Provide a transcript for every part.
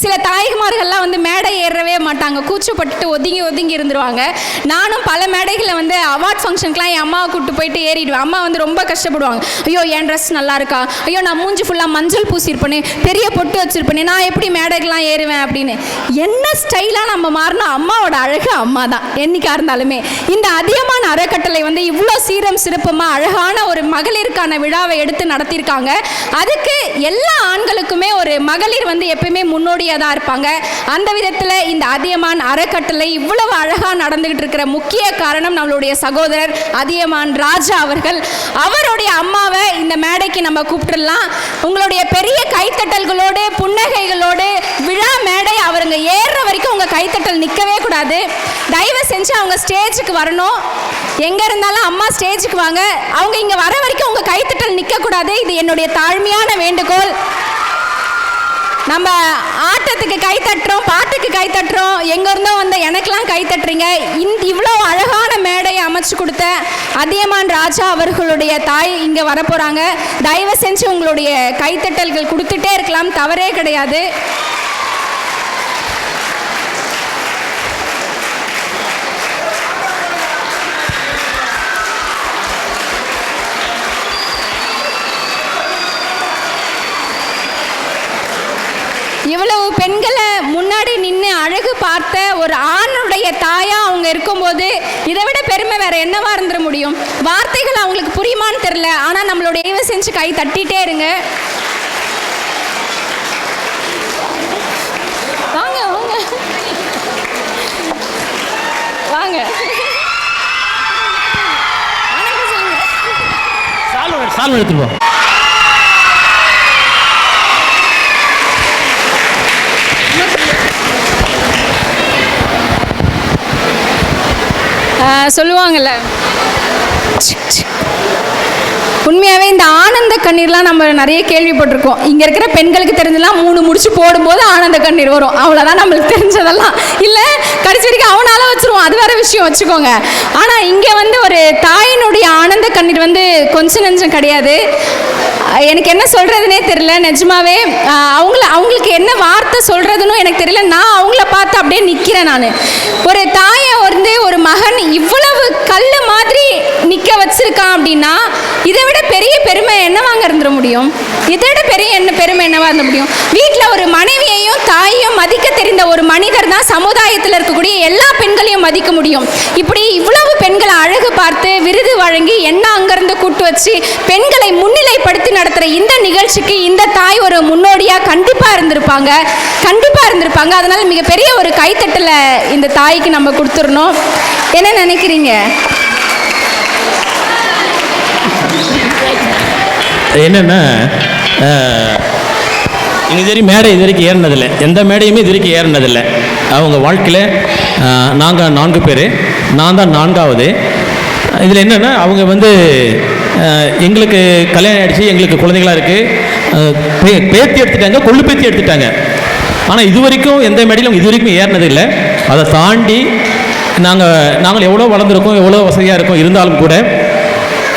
சில தாய்மார்கள்லாம் வந்து மேடை ஏறவே மாட்டாங்க, கூச்சப்பட்டு ஒதுங்கி ஒதுங்கி இருந்துருவாங்க. நானும் பல மேடைகளில் வந்து அவார்ட் ஃபங்க்ஷனுக்குலாம் என் அம்மாவை கூப்பிட்டு போயிட்டு ஏறிடுவேன். அம்மா வந்து ரொம்ப கஷ்டப்படுவாங்க. ஐயோ என் ட்ரெஸ் நல்லா இருக்கா, ஐயோ நான் மூஞ்சி ஃபுல்லாக மஞ்சள் பூசியிருப்பேனே, பெரிய பொட்டு வச்சிருப்பேனே, நான் எப்படி மேடைக்கெலாம் ஏறுவேன் அப்படின்னு. என்ன ஸ்டைலாக நம்ம மாறினா அம்மாவோட அழகு அம்மா தான் என்னைக்காக இருந்தாலுமே. இந்த அதியமான் அறக்கட்டளை வந்து இவ்வளோ சீரம் சிறப்புமாக அழகான ஒரு மகளிருக்கான விழாவை எடுத்து நடத்தியிருக்காங்க. அதுக்கு எல்லா ஆண்களுக்குமே ஒரு மகளிர் வந்து எப்பயுமே முன்னோடியாக தான் இருப்பாங்க. அந்த விதத்தில் இந்த அதியமான் அறக்கட்டளை இவ்வளவு அழகாக நடந்துகிட்டு இருக்கிற முக்கிய காரணம் நம்மளுடைய சகோதரர் அதியமான் ராஜா அவர்கள். அவருடைய அம்மாவை இந்த மேடைக்கு நம்ம கூப்பிட்டுடலாம். உங்களுடைய பெரிய கைத்தட்டல்களோடு புன்னகைகளோடு விழா மேடை அவருங்க ஏறுற வரைக்கும் உங்கள் கைத்தட்டல் நிற்கவே கூடாது. தயவு செஞ்சு அவங்க ஸ்டேஜுக்கு வரணும். எங்கே இருந்தாலும் அம்மா ஸ்டேஜுக்கு வாங்க. அவங்க இங்கே வர வரைக்கும் உங்கள் கைத்தட்டல் நிற்கக்கூடாது. இது என்னுடைய தாழ்மையான வேண்டுகோள். நம்ம ஆட்டத்துக்கு கை தட்டுறோம், பாட்டுக்கு கை தட்டுறோம், எங்கேருந்தோ வந்த எனக்கெல்லாம் கை தட்டுறீங்க. இவ்வளோ அழகான மேடையை அமைச்சு கொடுத்த அதியமான் ராஜா அவர்களுடைய தாய் இங்கே வரப்போகிறாங்க. தயவு செஞ்சு உங்களுடைய கைத்தட்டல்கள் கொடுத்துட்டே இருக்கலாம், தவறே கிடையாது. இவ்வளவு பெண்களை முன்னாடி நின்று அழகு பார்த்த ஒரு ஆணுடைய தாயா அவங்க இருக்கும்போது இதை விட பெருமை வேற என்னவா இருந்துட முடியும்? வார்த்தைகள் அவங்களுக்கு புரியுமான்னு தெரியல. ஆனால் நம்மளோட தயவு செஞ்சு கை தட்டிட்டே இருங்க. வாங்க வாங்க வாங்க. சால்வை எடுத்துருவோம். சொல்லுவாங்கள்ல, உண்மையாகவே இந்த ஆனந்த கண்ணீர்லாம் நம்ம நிறைய கேள்விப்பட்டிருக்கோம். இங்கே இருக்கிற பெண்களுக்கு தெரிஞ்சலாம் 3 முடிச்சு போடும்போது ஆனந்த கண்ணீர் வரும், அவ்வளோதான் நம்மளுக்கு தெரிஞ்சதெல்லாம். இல்லை கடைசி வரைக்கும் அவனால வச்சுருவோம், அது வேறு விஷயம் வச்சுக்கோங்க. ஆனால் இங்கே வந்து ஒரு தாயினுடைய ஆனந்த கண்ணீர் வந்து கொஞ்சம் நெஞ்சம் கிடையாது. எனக்கு என்ன சொல்கிறதுனே தெரியல நிஜமாவே. அவங்களுக்கு என்ன வார்த்தை சொல்கிறதுன்னு எனக்கு தெரியல. நான் அவங்கள பார்த்து அப்படியே நிற்கிறேன். நான் ஒரு தாயை வந்து ஒரு மகன் இவ்வளவு கல் மாதிரி நிற்க வச்சிருக்கான் அப்படின்னா இதை விட பெரிய பெருமை என்னவாங்க இருந்துட முடியும்? இதை விட பெரிய பெருமை என்னவா இருந்த முடியும்? வீட்டில் ஒரு மனைவியையும் தாயையும் மதிக்க தெரிந்த ஒரு மனிதர் தான் சமுதாயத்தில் இருக்கக்கூடிய எல்லா பெண்களையும் மதிக்க முடியும். இப்படி இவ்வளவு பெண்களை அழகு பார்த்து விருது வழங்கி என்ன அங்கேருந்து கூட்டு வச்சு பெண்களை முன்னிலைப்படுத்தி நடத்துகிற இந்த நிகழ்ச்சிக்கு இந்த தாய் ஒரு முன்னோடியாக கண்டிப்பாக இருந்திருப்பாங்க. அதனால மிகப்பெரிய ஒரு கைத்தட்டலை இந்த தாய்க்கு நம்ம கொடுத்துடணும். என்ன நினைக்கிறீங்க? என்னென்னா இது வரைக்கும் மேடை இது வரைக்கும் ஏறினதில்லை, எந்த மேடையுமே இது வரைக்கும் ஏறினதில்லை. அவங்க வாழ்க்கையில் நாங்கள் 4 பேர், நான் தான் 4வது. இதில் என்னென்னா அவங்க வந்து எங்களுக்கு கல்யாணம் ஆகிடுச்சு, எங்களுக்கு குழந்தைகளாக இருக்குது, பேத்தி எடுத்துட்டாங்க, கொள்ளு பேத்தி எடுத்துட்டாங்க. ஆனால் இது வரைக்கும் எந்த மேடையிலும் இது வரைக்கும் ஏறினதில்லை. அதை தாண்டி நாங்கள் எவ்வளோ வளர்ந்துருக்கோம், எவ்வளோ வசதியாக இருக்கோம், இருந்தாலும் கூட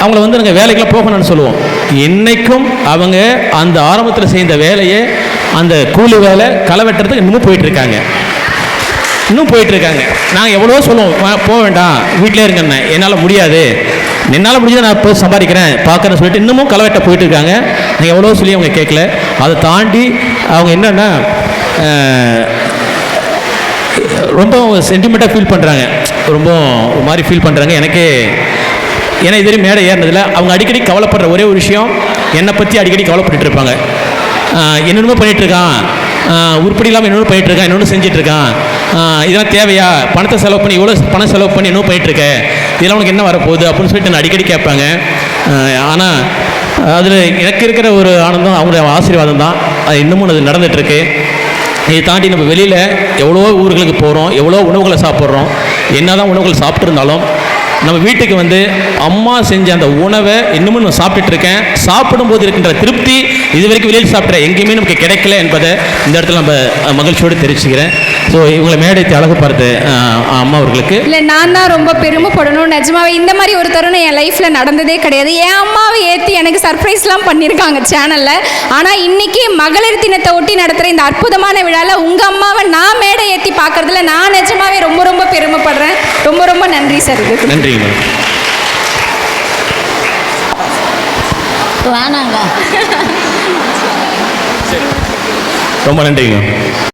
அவங்கள வந்து நாங்கள் வேலைக்கெல்லாம் போகணும்னு சொல்லுவோம். என்றைக்கும் அவங்க அந்த ஆரம்பத்தில் செய்த வேலையை, அந்த கூலி வேலை, களை வெட்டுறதுக்கு இன்னமும் போயிட்டுருக்காங்க. நாங்கள் எவ்வளோ சொல்லுவோம், போக வேண்டாம் வீட்டிலே இருங்கண்ணே, என்னால் முடியாது, என்னால் முடிஞ்சது நான் போய் சம்பாதிக்கிறேன் பார்க்குறேன்னு சொல்லிட்டு இன்னமும் களை வெட்ட போயிட்டுருக்காங்க. நாங்கள் எவ்வளோ சொல்லி அவங்க கேட்கல. அதை தாண்டி அவங்க என்னென்னா ரொம்ப சென்டிமெண்ட்டாக ஃபீல் பண்ணுறாங்க, ரொம்ப ஒரு மாதிரி ஃபீல் பண்ணுறாங்க. ஏன்னா இதுவரை மேடை ஏறினதில்லை. அவங்க அடிக்கடி கவலைப்படுற ஒரே ஒரு விஷயம், என்னை பற்றி அடிக்கடி கவலைப்பட்டு இருப்பாங்க. என்னென்னமோ பண்ணிகிட்ருக்கான், உருப்படி இல்லாமல் என்னென்ன பண்ணிகிட்ருக்கான், என்னென்னு செஞ்சிட்ருக்கான், இதெல்லாம் தேவையா, பணத்தை செலவு பண்ணி இவ்வளோ பணம் செலவு பண்ணி இன்னும் பண்ணிகிட்ருக்கேன், இதெல்லாம் உனக்கு என்ன வரப்போகுது அப்படின்னு சொல்லிட்டு நான் அடிக்கடி கேட்பாங்க. ஆனால் அதில் எனக்கு இருக்கிற ஒரு ஆனந்தம் அவங்களுடைய ஆசீர்வாதம் தான். அது இன்னமும் அது நடந்துகிட்ருக்கு. இதை தாண்டி நம்ம வெளியில் எவ்வளோ ஊர்களுக்கு போகிறோம், எவ்வளோ உணவுகளை சாப்பிட்றோம், என்ன தான் உணவுகள் சாப்பிட்ருந்தாலும் நம்ம வீட்டுக்கு வந்து அம்மா செஞ்ச அந்த உணவை இன்னமும் நான் சாப்பிட்டுட்டு இருக்கேன். சாப்பிடும்போது இருக்கின்ற திருப்தி இது வரைக்கும் வெளியில் சாப்பிட்ற எங்கேயுமே நமக்கு கிடைக்கல என்பதை இந்த இடத்துல நம்ம மகிழ்ச்சியோடு தெரிவிச்சுக்கிறேன். ஸோ இவங்களை மேடைத்து அழகு பார்த்து அம்மா அவர்களுக்கு இல்லை, நான் தான் ரொம்ப பெருமைப்படணும். நிஜமாவே இந்த மாதிரி ஒரு தருணம் என் லைஃப்பில் நடந்ததே கிடையாது. என் அம்மாவை ஏற்றி எனக்கு சர்ப்ரைஸ்லாம் பண்ணியிருக்காங்க சேனலில். ஆனால் இன்னைக்கு மகளிர் தினத்தை ஒட்டி நடத்துகிற இந்த அற்புதமான விழாவில் உங்கள் அம்மாவை நான் மேடை ஏற்றி பார்க்குறதுல நான் நிஜமாவே ரொம்ப ரொம்ப பெருமைப்படுறேன். ரொம்ப ரொம்ப நன்றி சார். இதுக்கு நன்றிங்க மேடம். வேணாங்க. ரொம்ப நன்றிங்க.